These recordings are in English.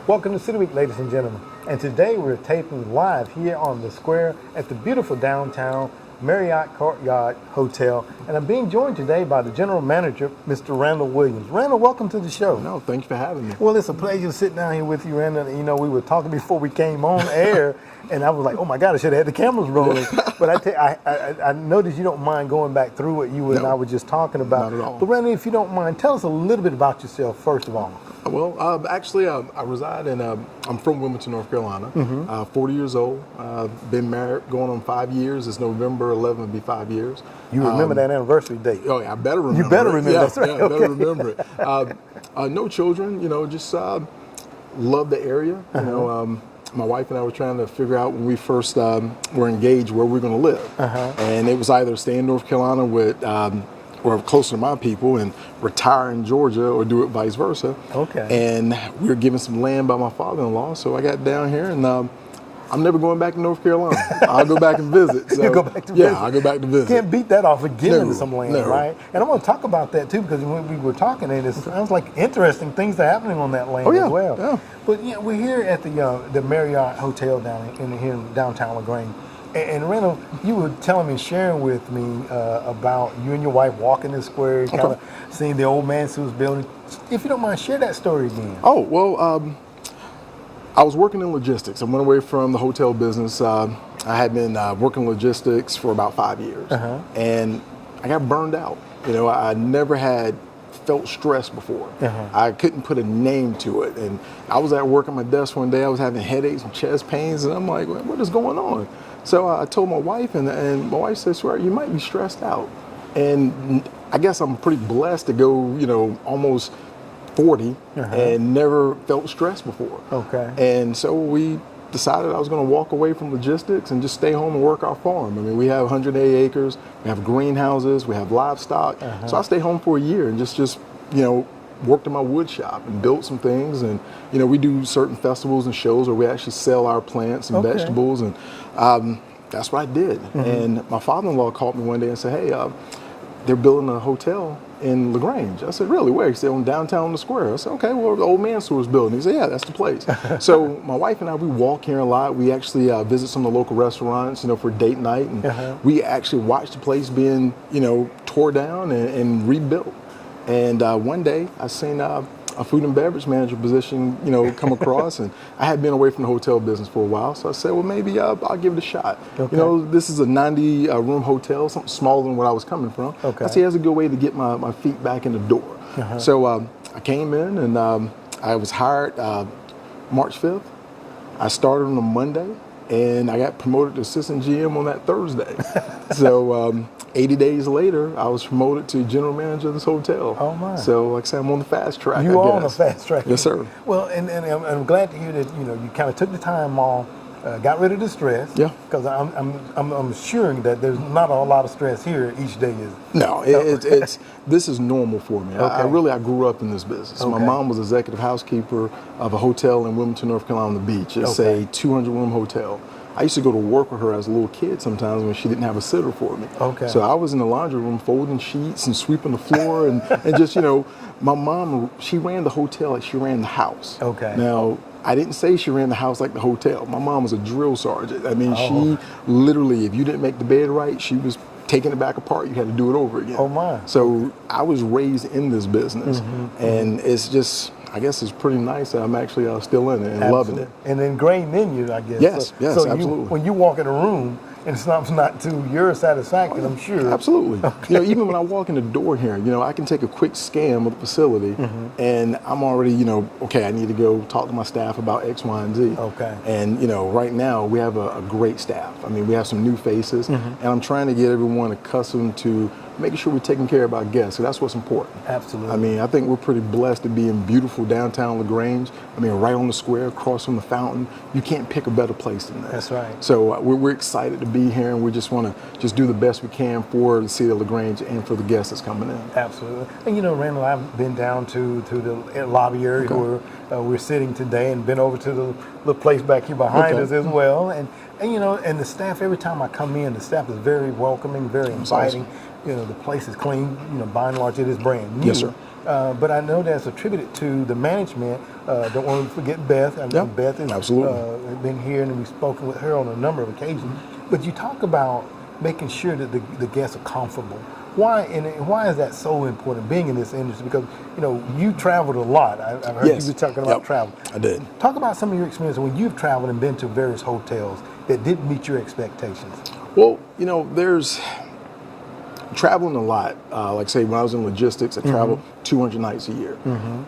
Welcome to City Week, ladies and gentlemen. And today we're taping live here on the square at the beautiful downtown Marriott Courtyard Hotel. And I'm being joined today by the general manager, Mr. Randall Williams. Randall, welcome to the show. No, thank you for having me. Well, it's a pleasure to sit down here with you, Randall. You know, we were talking before we came on air, and I was like, oh my God, I should have had the cameras rolling. But I noticed you don't mind going back through what you and I were just talking about. Not at all. But Randall, if you don't mind, tell us a little bit about yourself, first of all. Well, actually, I reside in, I'm from Wilmington, North Carolina, 40 years old, been married going on 5 years. It's November 11th, will be 5 years. You remember that anniversary date? Oh, yeah, I better remember You better it. remember, Yeah, that's right. Yeah, I better remember it. No children, you know, just love the area. You know, my wife and I were trying to figure out when we first were engaged where we were going to live. And it was either stay in North Carolina with or closer to my people and retire in Georgia or do it vice versa. Okay. And we were given some land by my father-in-law, so I got down here and I'm never going back to North Carolina. I'll go back and visit. So, You go back to visit. Yeah, I'll go back to visit. Can't beat that off of giving No, some land, no. right? And I want to talk about that too, because when we were talking, and it sounds like interesting things are happening on that land as well. Yeah. But yeah, we're here at the Marriott Hotel down here in downtown LaGrange. And Randall, you were telling me, sharing with me about you and your wife walking the square, kind of seeing the old man who was building. If you don't mind, share that story again. Oh, well, I was working in logistics. I went away from the hotel business. I had been working logistics for about 5 years, and I got burned out. You know, I never had felt stressed before. I couldn't put a name to it. And I was at work at my desk one day. I was having headaches and chest pains, and I'm like, what is going on? So I told my wife, and my wife said, "Swear, you might be stressed out." And I guess I'm pretty blessed to go, you know, almost 40 and never felt stressed before. Okay. And so we decided I was going to walk away from logistics and just stay home and work our farm. I mean, we have 180 acres, we have greenhouses, we have livestock. So I stayed home for a year and just you know, worked in my wood shop and built some things. And you know, we do certain festivals and shows where we actually sell our plants and vegetables, and that's what I did. And my father-in-law called me one day and said, "Hey, they're building a hotel in LaGrange." I said, "Really? Where?" He said, "On downtown the square." I said, "Okay, well, the old man store's building." He said, "Yeah, that's the place." So my wife and I, we walk here a lot. We actually visit some of the local restaurants, you know, for date night, and we actually watch the place being, you know, tore down and rebuilt. And one day I seen a food and beverage manager position, you know, come across, and I had been away from the hotel business for a while, so I said, well, maybe I'll give it a shot. You know, this is a 90-room hotel, something smaller than what I was coming from. I said, that's a good way to get my feet back in the door. So I came in, and I was hired March 5th. I started on a Monday, and I got promoted to assistant GM on that Thursday. So 80 days later, I was promoted to general manager of this hotel. Oh my! So, like I said, I'm on the fast track. You are on the fast track. Yes, sir. Well, and I'm glad to hear that, you know, you kind of took the time off, got rid of the stress. Yeah. Because I'm assuring that there's not a lot of stress here each day. No, it's this is normal for me. I grew up in this business. My mom was executive housekeeper of a hotel in Wilmington, North Carolina, on the beach. It's a 200-room hotel. I used to go to work with her as a little kid sometimes when she didn't have a sitter for me. So I was in the laundry room folding sheets and sweeping the floor and just, you know, my mom, she ran the hotel like she ran the house. Now, I didn't say she ran the house like the hotel. My mom was a drill sergeant. I mean, she literally, if you didn't make the bed right, she was taking it back apart. You had to do it over again. Oh my. So I was raised in this business, and it's just, I guess it's pretty nice that I'm actually still in it and loving it. And ingrained in you, I guess. Yes, yes, so absolutely. When you walk in a room and it's not to your satisfaction, I'm sure. Absolutely. You know, even when I walk in the door here, you know, I can take a quick scan of the facility, and I'm already, you know, okay, I need to go talk to my staff about X, Y, and Z. And you know, right now we have a great staff. I mean, we have some new faces, and I'm trying to get everyone accustomed to making sure we're taking care of our guests. So that's what's important. Absolutely. I mean, I think we're pretty blessed to be in beautiful downtown LaGrange. I mean, right on the square, across from the fountain. You can't pick a better place than that. That's right. So we're excited to be here, and we just want to just do the best we can for the city of LaGrange and for the guests that's coming in. Absolutely. And you know, Randall, I've been down to the lobby area where we're sitting today, and been over to the place back here behind us as well. And you know, and the staff, every time I come in, the staff is very welcoming, very inviting. the place is clean. By and large, it is brand new. Yes, sir. But I know that's attributed to the management. Don't want to forget Beth. Beth has absolutely. Been here, and we've spoken with her on a number of occasions. But you talk about making sure that the guests are comfortable. Why is that so important, being in this industry? Because, you traveled a lot. I've heard you were talking about travel. I did. Talk about some of your experience when you've traveled and been to various hotels that didn't meet your expectations. Well, there's traveling a lot. Like say, when I was in logistics, I traveled 200 nights a year.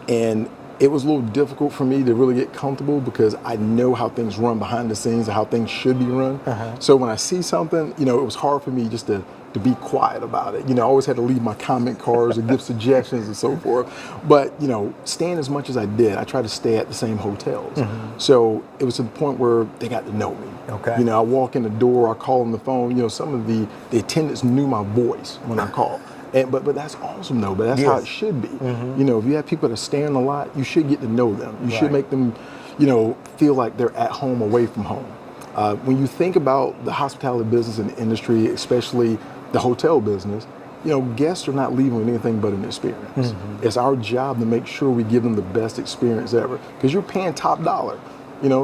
And it was a little difficult for me to really get comfortable because I know how things run behind the scenes and how things should be run. So when I see something, it was hard for me just to be quiet about it. I always had to leave my comment cards and give suggestions and so forth. But, staying as much as I did, I tried to stay at the same hotels. So it was to the point where they got to know me. Okay. I walk in the door, I call on the phone, some of the attendants knew my voice when I called. But that's awesome though, but that's how it should be. If you have people that stay in a lot, you should get to know them. You should make them, feel like they're at home away from home. When you think about the hospitality business and industry, especially the hotel business, guests are not leaving with anything but an experience. It's our job to make sure we give them the best experience ever because you're paying top dollar.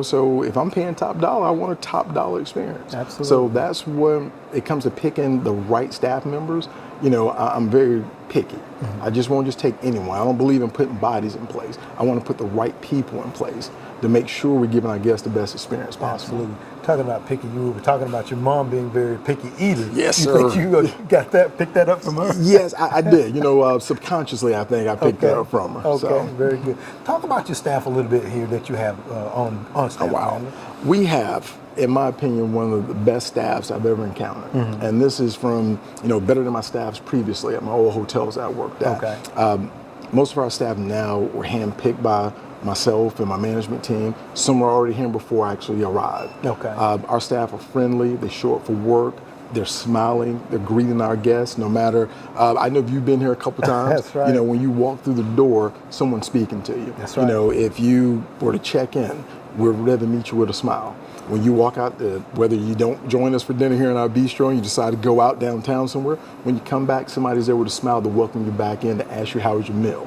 So if I'm paying top dollar, I want a top dollar experience. Absolutely. So that's when it comes to picking the right staff members. I'm very picky. I just won't just take anyone. I don't believe in putting bodies in place. I want to put the right people in place to make sure we're giving our guests the best experience possible. Absolutely. Talking about picky, you were talking about your mom being very picky eater. Yes, you sir. Think you picked that up from her? Yes, I did. Subconsciously, I think I picked that up from her. Okay, very good. Talk about your staff a little bit here that you have on staff. Oh, wow. We have, in my opinion, one of the best staffs I've ever encountered. And this is from, better than my staffs previously at my old hotels I worked at. Okay. Most of our staff now were handpicked by myself and my management team. Some were already here before I actually arrived. Okay. Our staff are friendly. They show up for work. They're smiling. They're greeting our guests no matter. I know you've been here a couple times. That's right. When you walk through the door, someone's speaking to you. That's right. If you were to check in, we're ready to meet you with a smile. When you walk out, whether you don't join us for dinner here in our bistro and you decide to go out downtown somewhere, when you come back, somebody's there with a smile to welcome you back in to ask you how was your meal.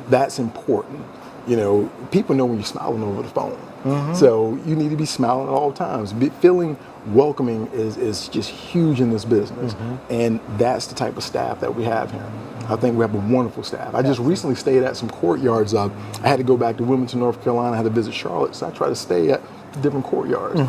That's important. People know when you're smiling over the phone. So you need to be smiling at all times. Feeling welcoming is just huge in this business. And that's the type of staff that we have here. I think we have a wonderful staff. I just recently stayed at some Courtyards. I had to go back to Wilmington, North Carolina. I had to visit Charlotte. So I try to stay at different Courtyards.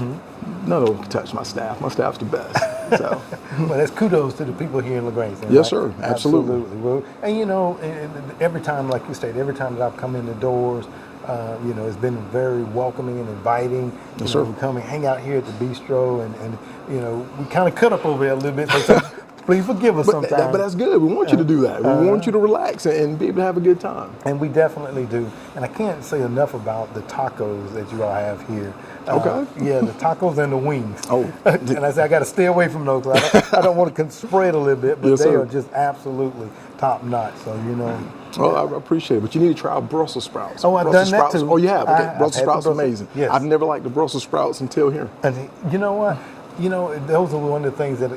None of them can touch my staff. My staff's the best. So. Well, that's kudos to the people here in LaGrange. Then, yes, right? sir. Absolutely. Well, and every time, like you stated, every time that I've come in the doors, it's been very welcoming and inviting. Yes, sir. We come and hang out here at the bistro, and we kind of cut up over there a little bit. So please forgive us sometimes. But that's good. We want you to do that. We want you to relax and be able to have a good time. And we definitely do. And I can't say enough about the tacos that you all have here. Okay. The tacos and the wings. Oh. And I say I got to stay away from those. I don't want to spread a little bit, but yes, they sir. are just absolutely top notch. So Well, I appreciate it, but you need to try Brussels sprouts. Oh, I've Brussels done that sprouts. too. Oh, you have? Okay. Brussels sprouts are amazing. Yes. I've never liked the Brussels sprouts until here. And you know what? Those are one of the things that,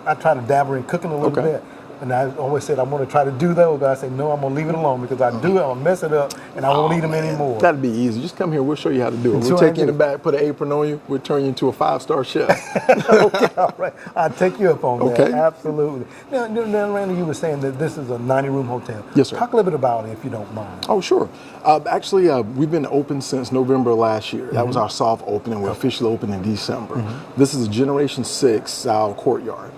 I try to dabble in cooking a little bit. And I always said I want to try to do those, but I say, no, I'm going to leave it alone because I do it, I'll mess it up, and I won't eat them anymore. That'd be easy. Just come here. We'll show you how to do it. We'll take you in the back, put an apron on you. We'll turn you into a 5-star chef. Okay, all right. I'll take you up on that. Okay. Absolutely. Now, Randall, you were saying that this is a 90-room hotel. Yes, sir. Talk a little bit about it, if you don't mind. Oh, sure. Actually, we've been open since November last year. That was our soft opening. We officially opened in December. This is a Generation 6 style courtyard.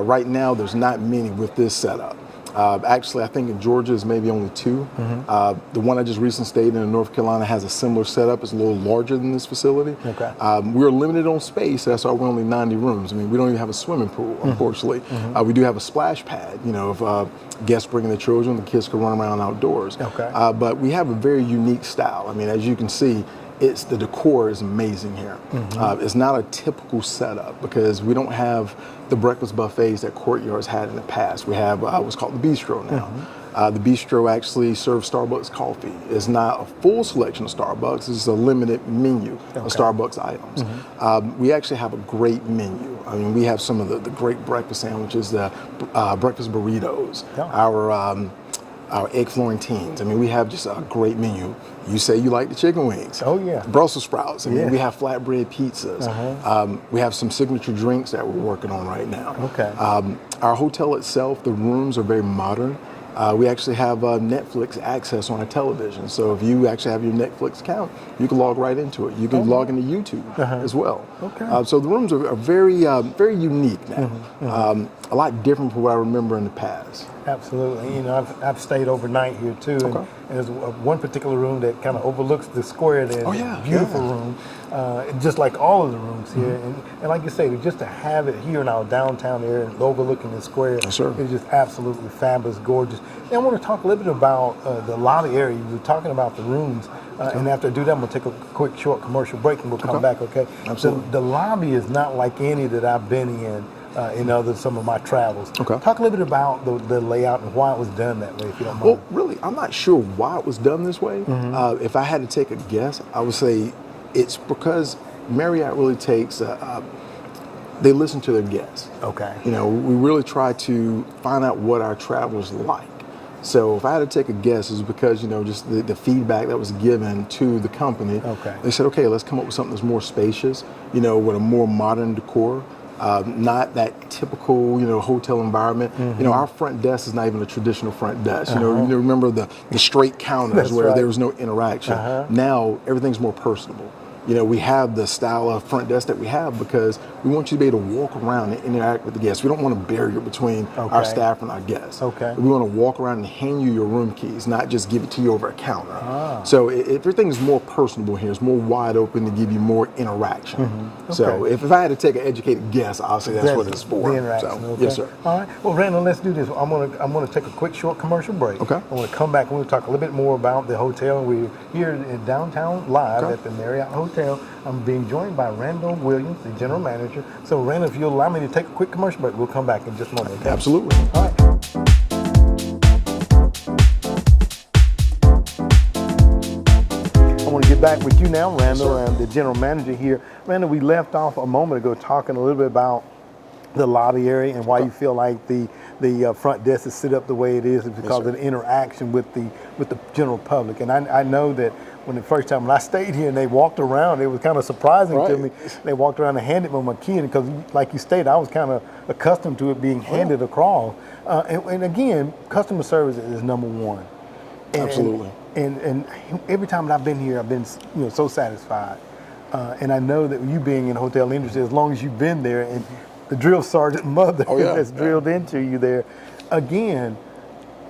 Right now, there's not many with this setup. Actually, I think in Georgia is maybe only 2. The one I just recently stayed in North Carolina has a similar setup. It's a little larger than this facility. Okay. We're limited on space. That's why we're only 90 rooms. I mean, we don't even have a swimming pool, unfortunately. We do have a splash pad. If guests bringing their children, the kids can run around outdoors. Okay. But we have a very unique style. I mean, as you can see, the decor is amazing here. It's not a typical setup because we don't have the breakfast buffets that Courtyards had in the past. We have what's called the Bistro now. The bistro actually serves Starbucks coffee. It's not a full selection of Starbucks. It's a limited menu of Starbucks items. We actually have a great menu. I mean, we have some of the great breakfast sandwiches, the breakfast burritos, our egg Florentines. I mean, we have just a great menu. You say you like the chicken wings. Oh, yeah. Brussels sprouts. I mean, we have flatbread pizzas. We have some signature drinks that we're working on right now. Okay. Our hotel itself, the rooms are very modern. We actually have Netflix access on our television. So if you actually have your Netflix account, you can log right into it. You can log into YouTube as well. Okay. So the rooms are very, very unique now. A lot different from what I remember in the past. Absolutely. You know, I've stayed overnight here too, and there's one particular room that kind of overlooks the square there. Beautiful room, just like all of the rooms here. And like you say, just to have it here in our downtown area and overlooking the square is just absolutely fabulous, gorgeous. And I want to talk a little bit about the lobby area. You were talking about the rooms, and after I do that, I'm going to take a quick, short commercial break, and we'll come back. Okay. Absolutely. The lobby is not like any that I've been in some of my travels. Okay. Talk a little bit about the layout and why it was done that way, if you don't mind. Well, really, I'm not sure why it was done this way. If I had to take a guess, I would say it's because Marriott really takes, they listen to their guests. Okay. You know, we really try to find out what our travelers like. So if I had to take a guess, it's because, you know, just the feedback that was given to the company. Okay. They said, okay, let's come up with something that's more spacious, you know, with a more modern decor. Not that typical, you know, hotel environment. You know, our front desk is not even a traditional front desk. You know, you remember the straight counters where there was no interaction. Now everything's more personable. You know, we have the style of front desk that we have because we want you to be able to walk around and interact with the guests. We don't want a barrier between our staff and our guests. Okay. We want to walk around and hand you your room keys, not just give it to you over a counter. So everything's more personable here. It's more wide open to give you more interaction. So if I had to take an educated guess, I'll say that's what it's for. The interaction. So, yes, sir. All right. Well, Randall, let's do this. I'm gonna take a quick, short commercial break. Okay. I'm gonna come back and we'll talk a little bit more about the hotel. We're here in downtown live at the Marriott Hotel. I'm being joined by Randall Williams, the general manager. So, Randall, if you'll allow me to take a quick commercial break, we'll come back in just a moment. Okay? Absolutely. All right. I want to get back with you now, Randall, and the general manager here. Randall, we left off a moment ago talking a little bit about the lobby area and why you feel like the front desk is set up the way it is because of the interaction with the general public. And I know that when I stayed here and they walked around, it was kind of surprising to me. They walked around and handed me my key, because like you stated, I was kind of accustomed to it being handed across. And again, customer service is number one. Absolutely. And every time that I've been here, I've been so satisfied. And I know that you being in the hotel industry, as long as you've been there, and the drill sergeant mother that's drilled into you there, again,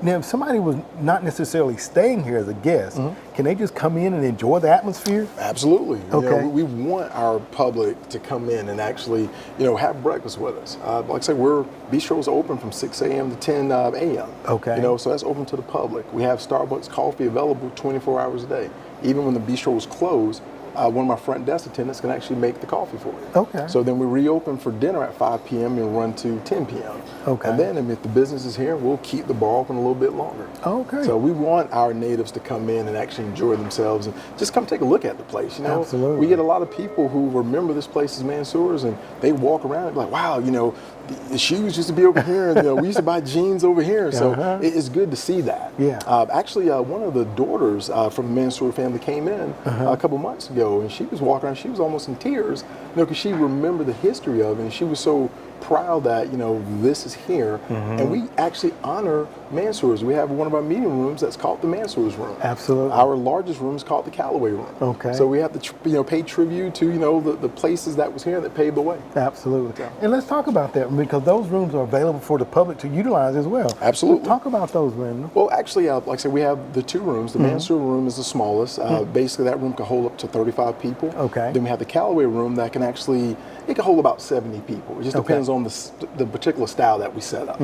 now if somebody was not necessarily staying here as a guest, can they just come in and enjoy the atmosphere? Absolutely. Okay. You know, we want our public to come in and actually, have breakfast with us. Like I said, Bistro's open from 6 a.m. to 10 a.m. Okay. So that's open to the public. We have Starbucks coffee available 24 hours a day. Even when the bistro was closed, one of my front desk attendants can actually make the coffee for you. Okay. So then we reopen for dinner at 5 p.m. and run to 10 p.m. Okay. And then if the business is here, we'll keep the bar open a little bit longer. Okay. So we want our natives to come in and actually enjoy themselves and just come take a look at the place. Absolutely. We get a lot of people who remember this place as Mansour's, and they walk around and be like, wow, the shoes used to be over here, and we used to buy jeans over here. So it's good to see that. Yeah. Actually, one of the daughters from the Mansour family came in a couple months ago, and she was walking around. She was almost in tears, because she remembered the history of it, and she was so proud that this is here. And we actually honor Mansour's. We have one of our meeting rooms that's called the Mansour's room. Absolutely. Our largest room is called the Callaway room. Okay. So we have to pay tribute to the places that was here that paved the way. Absolutely. And let's talk about that, because those rooms are available for the public to utilize as well. Absolutely. Talk about those, Randall. Well, actually, like I said, we have the two rooms. The Mansour room is the smallest. Basically, that room can hold up to 35 people. Okay. Then we have the Callaway room that can hold about 70 people. It just depends on the particular style that we set up.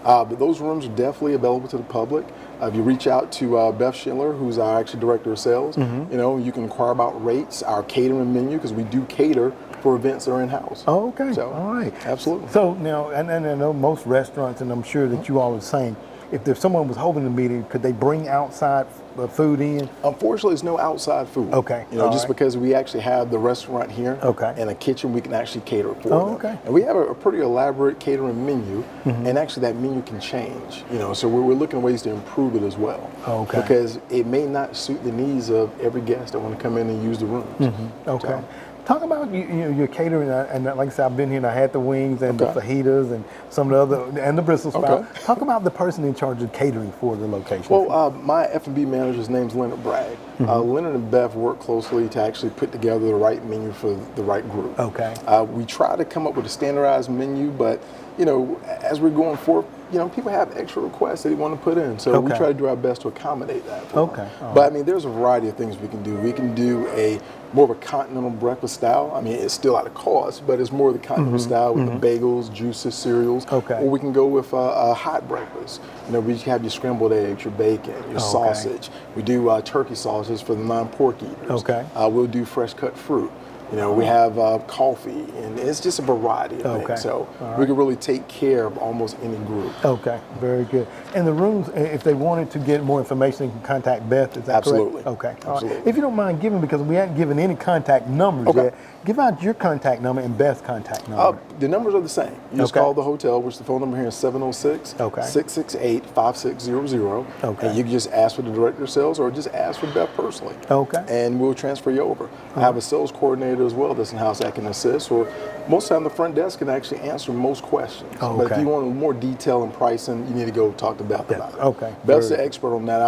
But those rooms are definitely available to the public. If you reach out to Beth Schindler, who's our actually director of sales, you can inquire about rates, our catering menu, because we do cater for events that are in-house. Oh, okay. So, all right. Absolutely. So now, and I know most restaurants, and I'm sure that you all are the same, if there's someone was holding the meeting, could they bring outside food in? Unfortunately, there's no outside food. Okay. Just because we actually have the restaurant here and a kitchen, we can actually cater for them. Okay. And we have a pretty elaborate catering menu, and actually that menu can change. So we're looking at ways to improve it as well. Okay. Because it may not suit the needs of every guest that want to come in and use the rooms. Okay. So, Talk about your catering, and like I said, I've been here and I had the wings and the fajitas and some of the other, and the bristle sprout. Talk about the person in charge of catering for the location. Well, my F&B manager's name's Leonard Bragg. Leonard and Beth work closely to actually put together the right menu for the right group. Okay. We try to come up with a standardized menu, but as we're going forward, people have extra requests that they want to put in, so we try to do our best to accommodate that for them. But I mean, there's a variety of things we can do. We can do more of a continental breakfast style. I mean, it's still at a cost, but it's more of the continental style with the bagels, juices, cereals. Okay. Or we can go with a hot breakfast. We have your scrambled eggs, your bacon, your sausage. We do turkey sausages for the non-pork eaters. Okay. We'll do fresh cut fruit. We have coffee, and it's just a variety of things. So we can really take care of almost any group. Okay, very good. And the rooms, if they wanted to get more information, they can contact Beth, is that Absolutely. correct? Okay. Absolutely. Right. If you don't mind giving, because we haven't given any contact numbers yet, give out your contact number and Beth's contact number. The numbers are the same. You just call the hotel, which the phone number here is 706-668-5600. And you can just ask for the director of sales or just ask for Beth personally. Okay. And we'll transfer you over. I have a sales coordinator as well that's in-house that can assist, or most of the time the front desk can actually answer most questions. But if you want more detail and pricing, you need to go talk to Beth about it. Okay. Beth's the expert on that.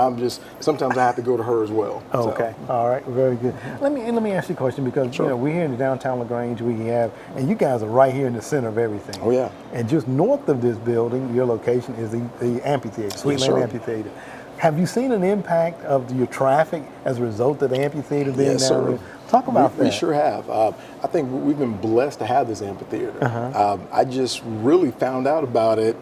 Sometimes I have to go to her as well. Okay. So. All right. Very good. Let me ask you a question, because we're here in the downtown LaGrange. And you guys are right here in the center of everything. Oh yeah. And just north of this building, your location is the amphitheater, Sweetland Amphitheater. Have you seen an impact of your traffic as a result of the amphitheater being down there? Talk about that. We sure have. I think we've been blessed to have this amphitheater. I just really found out about it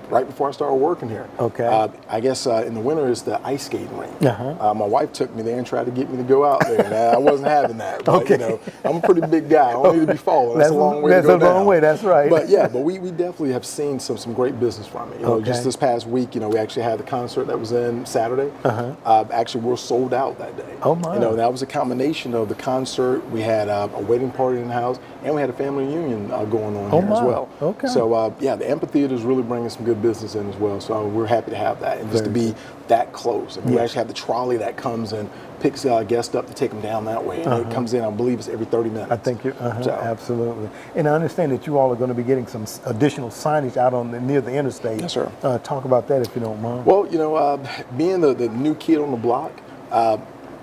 right before I started working here. Okay. I guess in the winter it's the ice skating rink. My wife took me there and tried to get me to go out there. I wasn't having that. But, I'm a pretty big guy. I don't need to be falling. That's a long way to go down. That's a long way. That's right. But we definitely have seen some great business from it. Just this past week, we actually had the concert that was in Saturday. Actually, we're sold out that day. Oh my. That was a combination of the concert. We had a wedding party in the house, and we had a family reunion going on here as well. Okay. So the amphitheater is really bringing some good business in as well. So we're happy to have that, and just to be that close. And we actually have the trolley that comes and picks guests up to take them down that way, and it comes in. I believe it's every 30 minutes. I think you're absolutely. And I understand that you all are going to be getting some additional signage out near the interstate. Yes, sir. Talk about that if you don't mind. Well, being the new kid on the block.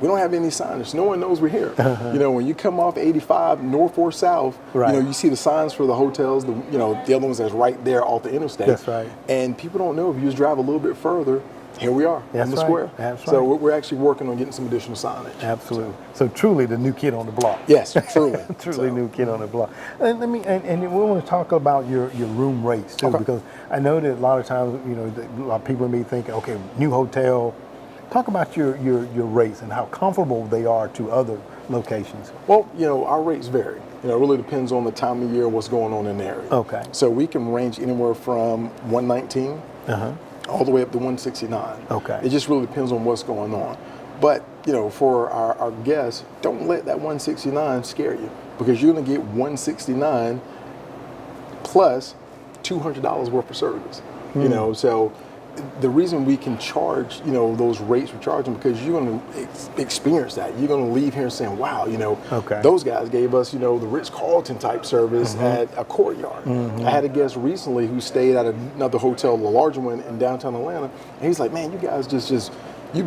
We don't have any signage. No one knows we're here. When you come off 85 north or south, you see the signs for the hotels, the other ones that's right there off the interstate. That's right. And people don't know, if you just drive a little bit further, here we are in the square. That's right. So we're actually working on getting some additional signage. Absolutely. So truly the new kid on the block. Yes, truly. Truly new kid on the block. And we want to talk about your room rates too, because I know that a lot of times, a lot of people may think, okay, new hotel. Talk about your rates and how comparable they are to other locations. Well, our rates vary. It really depends on the time of year and what's going on in the area. Okay. So we can range anywhere from 119 all the way up to 169. Okay. It just really depends on what's going on. But, for our guests, don't let that 169 scare you, because you're going to get 169 plus $200 worth of service. So the reason we can charge, those rates we're charging, because you're going to experience that. You're going to leave here saying, wow, those guys gave us, the Ritz-Carlton type service at a Courtyard. I had a guest recently who stayed at another hotel, a larger one in downtown Atlanta, and he's like, man, you guys you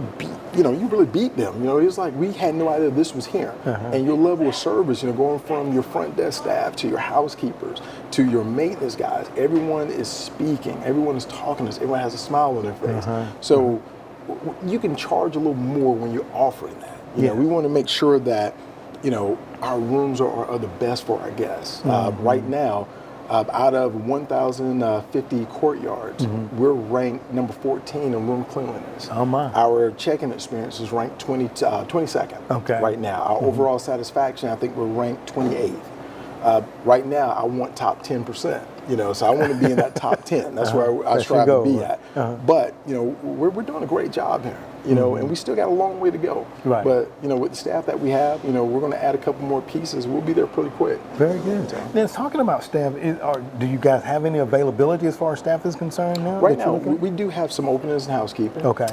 really beat them. It was like, we had no idea this was here. And your level of service, going from your front desk staff to your housekeepers to your maintenance guys, everyone is speaking, everyone is talking to us, everyone has a smile on their face. So you can charge a little more when you're offering that. We want to make sure that, our rooms are the best for our guests. Right now, out of 1,050 courtyards, we're ranked number 14 in room cleanliness. Oh my! Our check-in experience is ranked 22nd right now. Our overall satisfaction, I think we're ranked 28th. Right now, I want top 10%. So I want to be in that top 10. That's where I strive to be at. But we're doing a great job here. And we still got a long way to go. Right. But with the staff that we have, we're going to add a couple more pieces. We'll be there pretty quick. Very good. Now, talking about staff, do you guys have any availability as far as staff is concerned now? Right now, we do have some openings in housekeeping. Okay.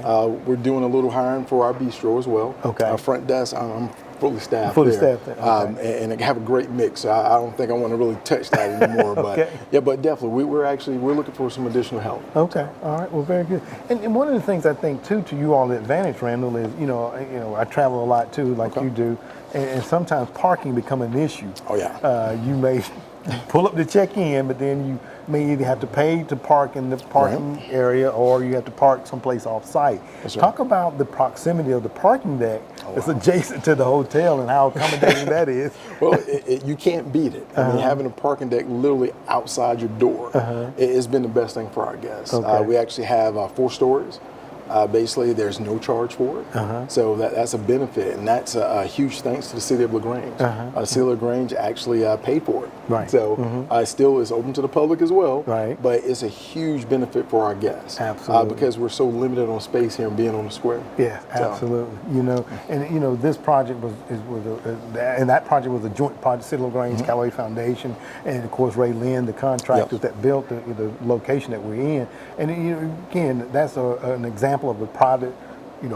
We're doing a little hiring for our bistro as well. Okay. Our front desk, I'm fully staffed there. Okay. And have a great mix. So I don't think I want to really touch that anymore. Okay. But definitely, we're looking for some additional help. Okay. All right. Well, very good. And one of the things I think too, to you all advantage, Randall, is I travel a lot too, like you do, and sometimes parking become an issue. Oh yeah. You may pull up to check in, but then you may either have to pay to park in the parking area, or you have to park someplace off site. That's right. Talk about the proximity of the parking deck that's adjacent to the hotel and how accommodating that is. Well, you can't beat it. I mean, having a parking deck literally outside your door, it's been the best thing for our guests. Okay. We actually have 4 stories. Basically, there's no charge for it, so that's a benefit, and that's a huge thanks to the city of LaGrange. The city of LaGrange actually paid for it, Right. So it still is open to the public as well, Right. but it's a huge benefit for our guests. Absolutely. Because we're so limited on space here and being on the square. Yeah, absolutely. And this project and that project was a joint project, City of LaGrange, Callaway Foundation, and of course Ray Lynn, the contractors that built the location that we're in. And again, that's an example of a private,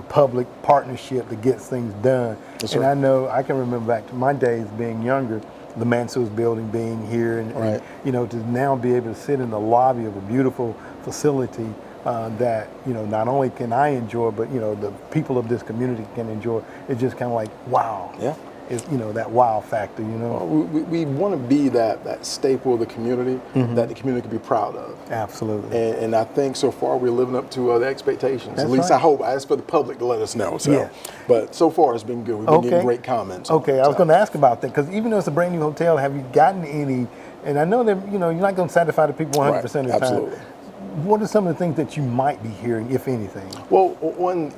public partnership that gets things done. Yes, and sir. I know I can remember back to my days being younger, the Mansour's building being here, and to now be able to sit in the lobby of a beautiful facility that not only can I enjoy, but the people of this community can enjoy. It's just kind of like wow. Yeah. It's that wow factor. Well, we want to be that staple of the community that the community can be proud of. Absolutely. And I think so far we're living up to the expectations. That's At least right. I hope. I ask for the public to let us know. So. Yeah. But so far it's been good. We've been getting great comments. Okay, I was going to ask about that, because even though it's a brand new hotel, have you gotten any? And I know that you're not going to satisfy the people 100% of the time. Absolutely. What are some of the things that you might be hearing, if anything? Well, one,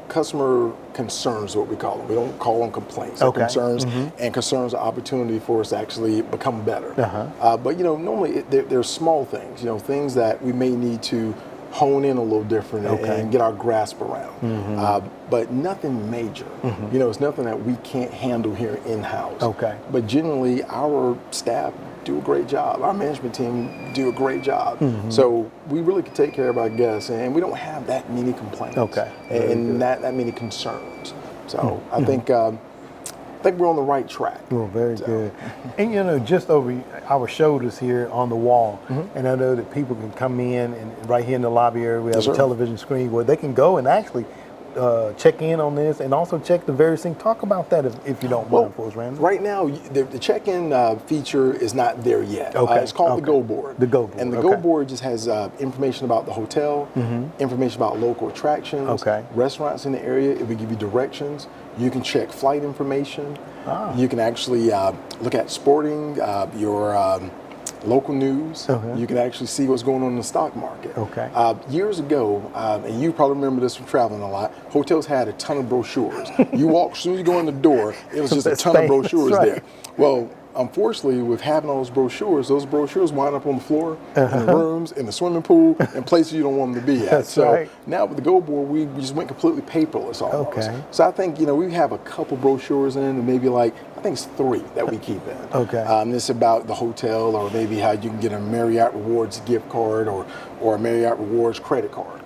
customer concerns, what we call them. We don't call them complaints. They're concerns, and concerns are opportunity for us to actually become better. But normally they're small things. Things that we may need to hone in a little different and get our grasp around. But nothing major. It's nothing that we can't handle here in-house. Okay. But generally, our staff do a great job. Our management team do a great job. So we really can take care of our guests, and we don't have that many complaints. Okay. And that many concerns. So I think we're on the right track. Well, very good. And just over our shoulders here on the wall, and I know that people can come in, and right here in the lobby area, we have a television screen where they can go and actually check in on this, and also check the various things. Talk about that if you don't mind for us, Randall. Right now, the check-in feature is not there yet. Okay. It's called the Go Board. The Go Board. And the Go Board just has information about the hotel, information about local attractions, restaurants in the area. It will give you directions. You can check flight information. You can actually look at sporting, your local news. You can actually see what's going on in the stock market. Years ago, and you probably remember this from traveling a lot, hotels had a ton of brochures. You walk, as soon as you go in the door, it was just a ton of brochures there. Well, unfortunately, with having all those brochures wind up on the floor, in the rooms, in the swimming pool, and places you don't want them to be at. So now with the Go Board, we just went completely paperless almost. So I think, we have a couple brochures in, and maybe I think it's 3 that we keep in. It's about the hotel, or maybe how you can get a Marriott Rewards gift card, or a Marriott Rewards credit card.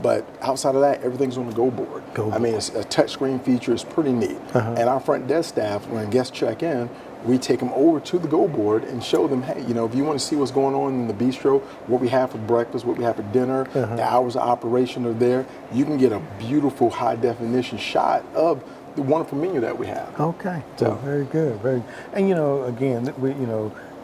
But outside of that, everything's on the Go Board. I mean, it's a touchscreen feature. It's pretty neat. And our front desk staff, when guests check in, we take them over to the Go Board and show them, hey, if you want to see what's going on in the bistro, what we have for breakfast, what we have for dinner, the hours of operation are there. You can get a beautiful high definition shot of the wonderful menu that we have. So very good, very. And again, we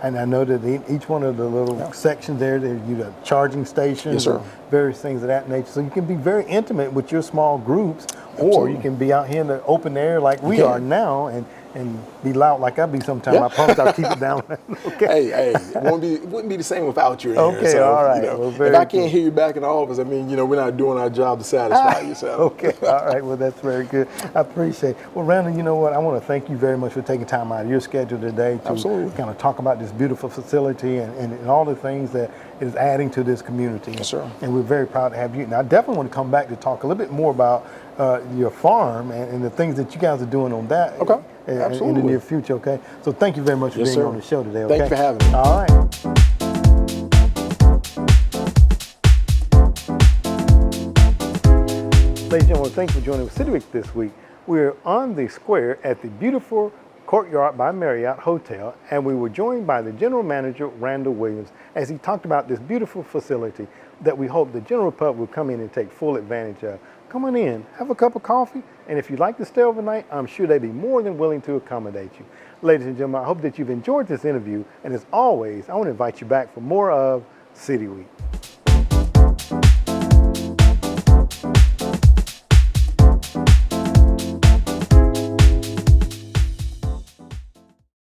and I know that each one of the little sections there, you got charging stations, various things of that nature. So you can be very intimate with your small groups, or you can be out here in the open air like we are now, and and be loud like I be sometimes. I promise I'll keep it down. Okay. Hey, it wouldn't be the same without you in here. Okay, So, all right. you know, Well, very if I can't good. hear you back in the office, I mean, you know, we're not doing our job to satisfy you. So. Okay, all right. Well, that's very good. I appreciate it. Well, Randall, you know what? I want to thank you very much for taking time out of your schedule today to Absolutely. kind of talk about this beautiful facility and all the things that is adding to this community. Yes, sir. And we're very proud to have you. Now, I definitely want to come back to talk a little bit more about your farm and the things that you guys are doing on that. Okay, In absolutely. the near future, okay? So thank you very much for Yes, being sir. on the show today, okay? Thank you for having me. All right. Ladies and gentlemen, thanks for joining City Week this week. We're on the square at the beautiful Courtyard by Marriott Hotel, and we were joined by the general manager, Randall Williams, as he talked about this beautiful facility that we hope the general public will come in and take full advantage of. Come on in, have a cup of coffee, and if you'd like to stay overnight, I'm sure they'd be more than willing to accommodate you. Ladies and gentlemen, I hope that you've enjoyed this interview, and as always, I want to invite you back for more of City Week.